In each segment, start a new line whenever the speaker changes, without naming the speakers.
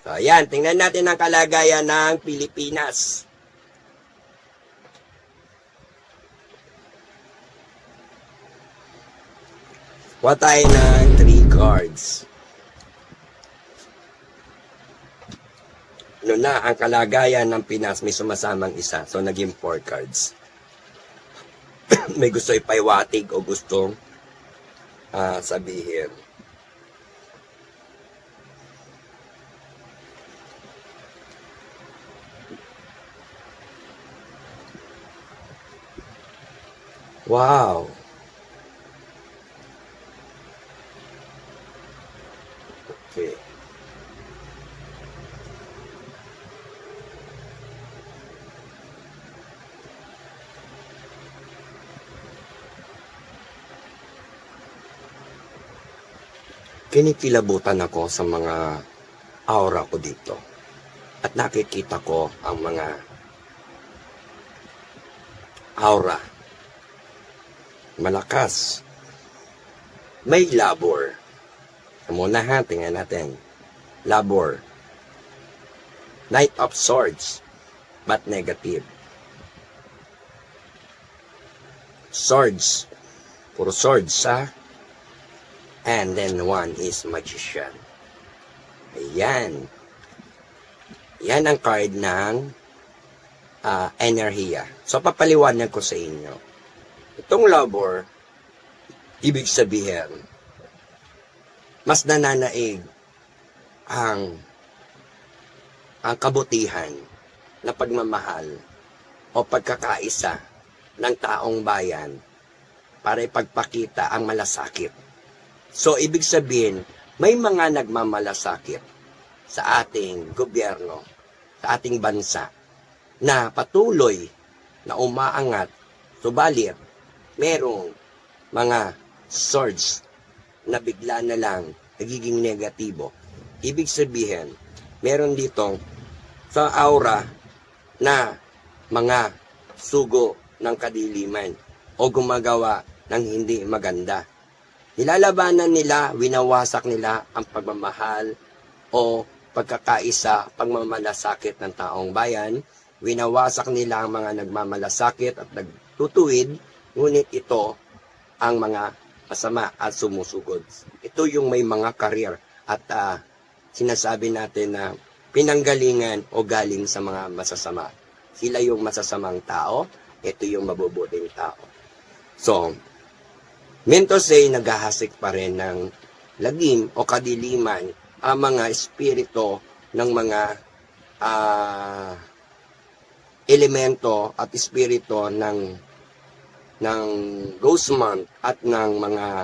Ayan, tingnan natin ang kalagayan ng Pilipinas. Kuha tayo ng 3 cards. Ano na, ang kalagayan ng Pinas, may sumasamang isa. So, naging 4 cards. May gusto ipaiwatig o gustong sabihin. Wow! Okay. Kinikilabutan ako sa mga aura ko dito. At nakikita ko ang mga aura. Malakas. May labor. Muna ha, tingnan natin. Labor. Knight of Swords. But negative. Swords. Puro swords ha. And then one is Magician. Ayan. Yan ang card ng enerhiya. So, papaliwanag ko sa inyo. Itong labor, ibig sabihin, mas nananaig ang kabutihan na pagmamahal o pagkakaisa ng taong bayan para ipagpakita ang malasakit. So, ibig sabihin, may mga nagmamalasakit sa ating gobyerno, sa ating bansa, na patuloy na umaangat, subalit, merong mga swords na bigla na lang nagiging negatibo. Ibig sabihin, meron ditong sa aura na mga sugo ng kadiliman o gumagawa ng hindi maganda. Nilalabanan nila, winawasak nila ang pagmamahal o pagkakaisa, pagmamalasakit ng taong bayan. Winawasak nila ang mga nagmamalasakit at nagtutuwid, ngunit ito ang mga masama at sumusugod. Ito yung may mga karir at sinasabi natin na pinanggalingan o galing sa mga masasama. Sila yung masasamang tao, ito yung mabubuting tao. So, meant to say, naghahasik pa rin ng lagim o kadiliman ang mga espiritu ng mga elemento at espiritu ng ghost month at ng mga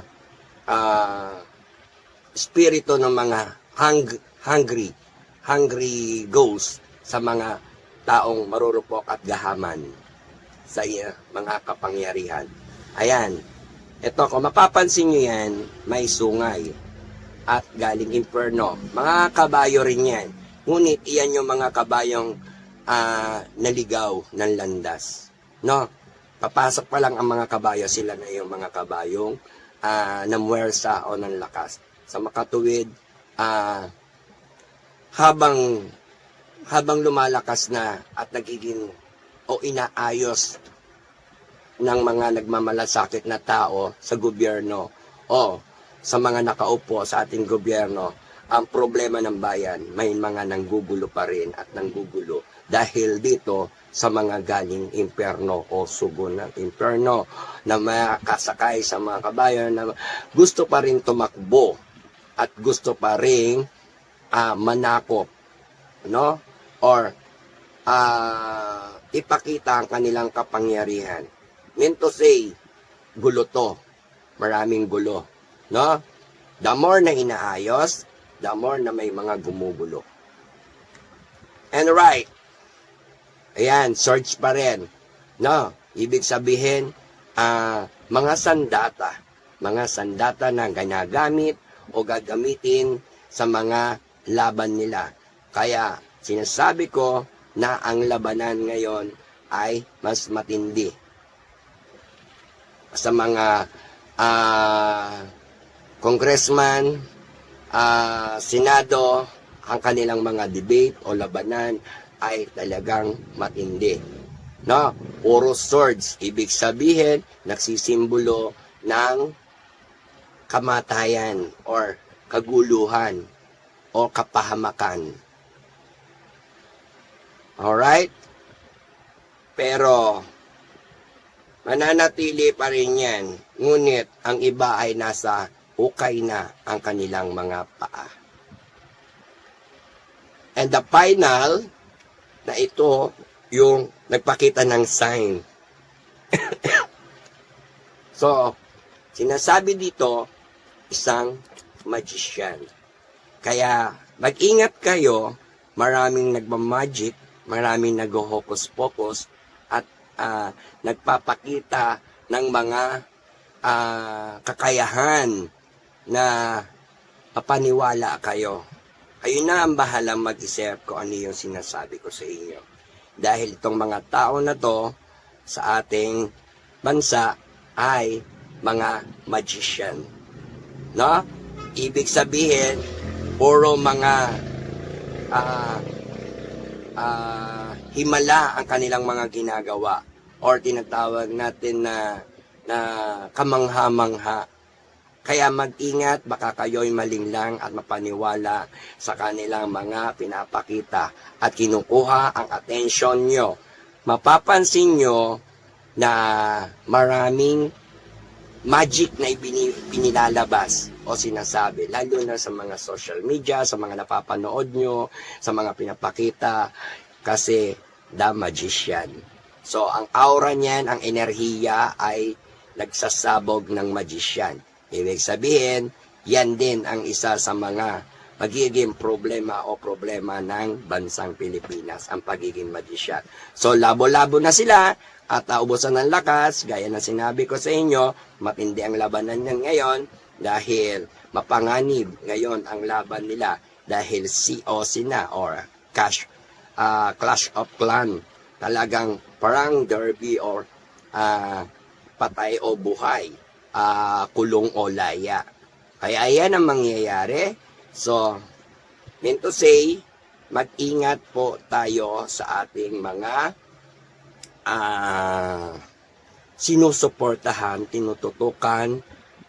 espiritu ng mga hungry ghost sa mga taong marurupok at gahaman sa mga kapangyarihan. Ayan. Ito, kung mapapansin nyo yan, may sungay at galing inferno. Mga kabayo rin yan. Ngunit iyan yung mga kabayong naligaw ng landas. No? Papasok pa lang ang mga kabayo, sila na yung mga kabayong namuwersa o ng lakas. Sa makatuwid, habang lumalakas na at nagiging o inaayos ng mga nagmamalasakit na tao sa gobyerno o sa mga nakaupo sa ating gobyerno, ang problema ng bayan, may mga nanggugulo pa rin at nanggugulo dahil dito sa mga galing imperno o sugo ng imperno na makasakay sa mga kabayan na gusto pa rin tumakbo at gusto pa rin manakop, no? Or ipakita ang kanilang kapangyarihan. Meant to say, gulo to. Maraming gulo. No? The more na inaayos, the more na may mga gumugulo. And right. Ayan, search pa rin. No? Ibig sabihin, mga sandata. Mga sandata na ginagamit o gagamitin sa mga laban nila. Kaya, sinasabi ko na ang labanan ngayon ay mas matindi sa mga congressman, senado ang kanilang mga debate o labanan ay talagang matindi. No? Puro swords, ibig sabihin, nagsisimbolo ng kamatayan or kaguluhan o kapahamakan. Alright? Pero, mananatili pa rin yan. Ngunit, ang iba ay nasa hukay na ang kanilang mga paa. And the final, na ito, yung nagpakita ng sign. So, sinasabi dito, isang magician. Kaya, mag-ingat kayo, maraming nagmamagic, maraming nag-hocus-pocus, at nagpapakita ng mga kakayahan na papaniwala kayo. Kayo na ang bahalang mag-isip kung ano yung sinasabi ko sa inyo. Dahil itong mga tao na to sa ating bansa ay mga magician. No? Ibig sabihin, puro mga himala ang kanilang mga ginagawa or tinatawag natin na kamangha-mangha. Kaya mag-ingat, baka kayo'y malinglang at mapaniwala sa kanilang mga pinapakita at kinukuha ang atensyon nyo. Mapapansin nyo na maraming magic na binilalabas o sinasabi, lalo na sa mga social media, sa mga napapanood nyo, sa mga pinapakita, kasi the magician. So, ang aura niyan, ang enerhiya ay nagsasabog ng magician. Ibig sabihin, yan din ang isa sa mga magiging problema ng bansang Pilipinas, ang pagiging magician. So, labo-labo na sila at ubusan ng lakas, gaya na sinabi ko sa inyo, matindi ang labanan niyan ngayon dahil mapanganib ngayon ang laban nila dahil COC na or Clash of Clan. Talagang parang derby or patay o buhay, kulong o laya. Kaya ayan ang mangyayari. So, mean to say, mag-ingat po tayo sa ating mga sinusuportahan, tinututukan,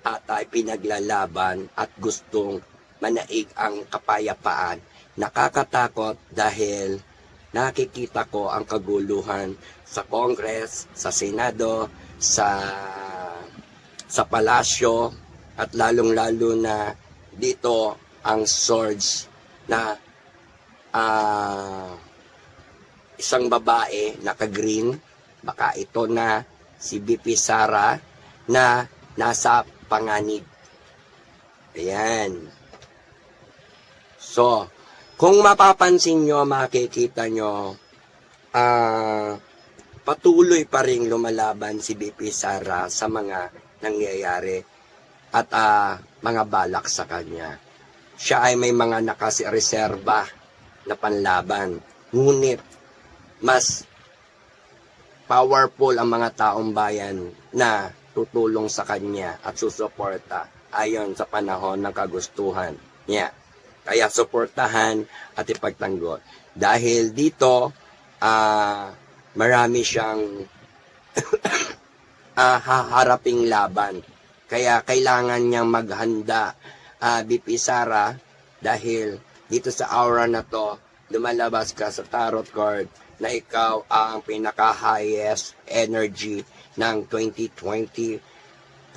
at pinaglalaban at gustong manaig ang kapayapaan. Nakakatakot dahil nakikita ko ang kaguluhan sa Congress, sa Senado, sa palasyo, at lalong-lalo na dito ang swords na isang babae naka-green, baka ito na si BP Sara na nasa panganib. Ayan. So, kung mapapansin nyo, makikita nyo, patuloy pa rin lumalaban si BP Sara sa mga nangyayari at mga balak sa kanya. Siya ay may mga nakasireserba na panlaban. Ngunit, mas powerful ang mga taong bayan na tutulong sa kanya at susuporta ayon sa panahon ng kagustuhan niya. Kaya suportahan at ipagtanggol. Dahil dito, marami siyang haharaping laban. Kaya kailangan niyang maghanda, BP Sara, dahil dito sa aura na to, lumalabas ka sa tarot card na ikaw ang pinaka-highest energy ng 2025,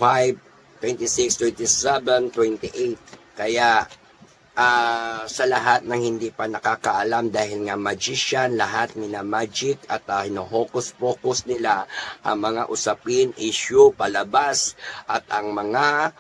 26, 27, 28. Kaya, sa lahat ng hindi pa nakakaalam dahil nga magician, lahat mina-magic at hino-hocus-pocus nila ang mga usapin, issue, palabas at ang mga